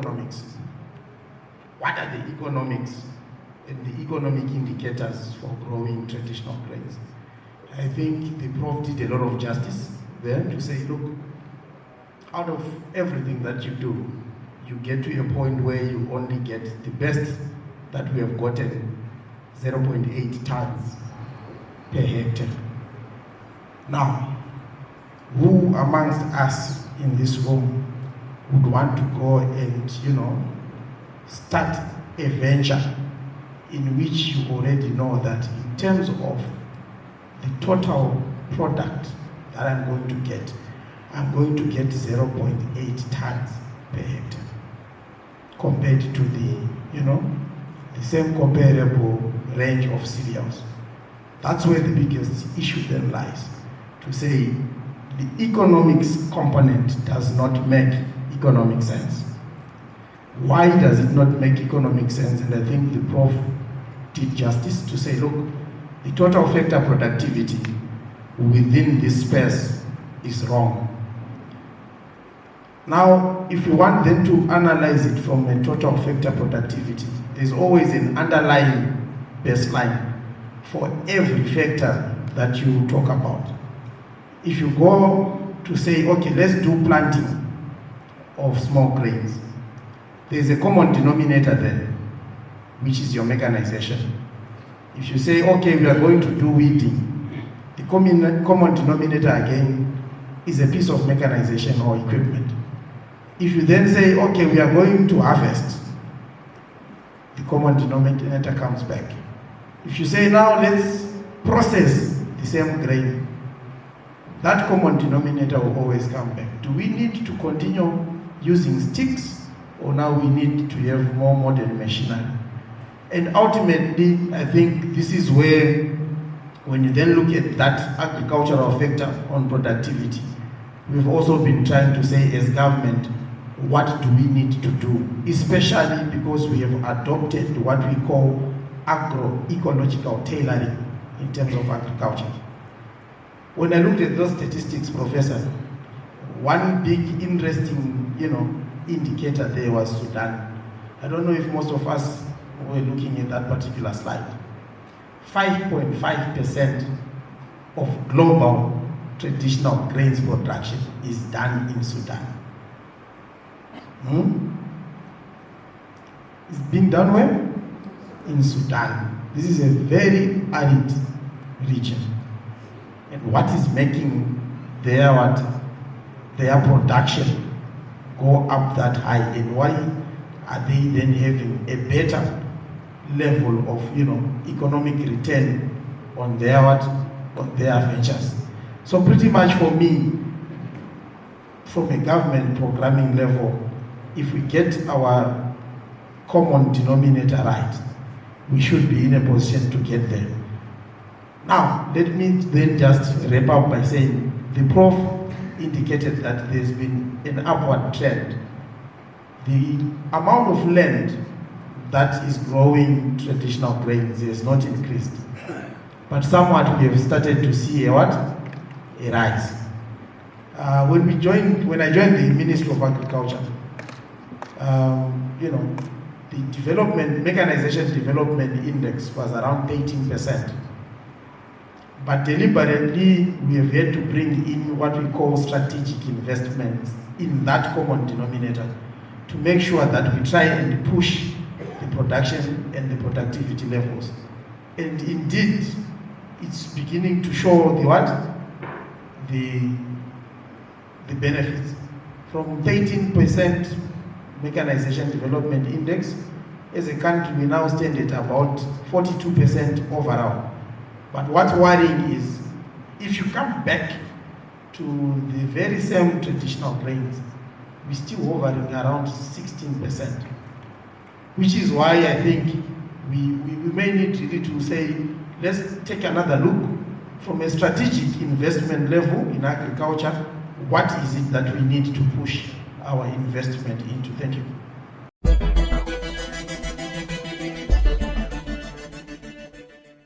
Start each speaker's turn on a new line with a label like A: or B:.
A: economics. What are the economics and the economic indicators for growing traditional grains? I think the Prof did a lot of justice there to say, look, out of everything that you do, you get to a point where you only get the best that we have gotten, 0.8 tons per hectare. Now, who amongst us in this room would want to go and, start a venture in which you already know that in terms of the total product that I'm going to get 0.8 tons per hectare compared to the same comparable range of cereals. That's where the biggest issue then lies. To say the economics component does not make economic sense. Why does it not make economic sense? And I think the Prof did justice to say, look, the total factor productivity within this space is wrong. Now, if you want then to analyze it from a total factor productivity, there's always an underlying baseline for every factor that you talk about. If you go to say, okay, let's do planting of small grains, there's a common denominator there, which is your mechanization. If you say, okay, we are going to do weeding, the common denominator again is a piece of mechanization or equipment. If you then say, okay, we are going to harvest, the common denominator comes back. If you say, now let's process the same grain, that common denominator will always come back. Do we need to continue using sticks, or now we need to have more modern machinery? And ultimately, I think this is where, when you then look at that agricultural factor on productivity, we've also been trying to say as government, what do we need to do, especially because we have adopted what we call agroecological tailoring in terms of agriculture. When I looked at those statistics, Professor, one big interesting, indicator there was Sudan. I don't know if most of us were looking at that particular slide. 5.5% of global traditional grains production is done in Sudan. It's being done where? In Sudan. This is a very arid region. And what is making their production go up that high, and why are they then having a better level of economic return on their ventures? So pretty much for me, from a government programming level, if we get our common denominator right, we should be in a position to get there. Now, let me then just wrap up by saying the Prof indicated that there's been an upward trend. The amount of land that is growing traditional grains has not increased, but somewhat we have started to see a rise. When I joined the Ministry of Agriculture, the mechanization development index was around 13%. But deliberately, we have had to bring in what we call strategic investments in that common denominator to make sure that we try and push the production and the productivity levels. And indeed, it's beginning to show the benefits. From 13% mechanization development index, as a country we now stand at about 42% overall. But what's worrying is, if you come back to the very same traditional grains, we're still hovering around 16%, which is why I think we may need really to say, let's take another look from a strategic investment level in agriculture. What is it that we need to push our investment into? Thank you.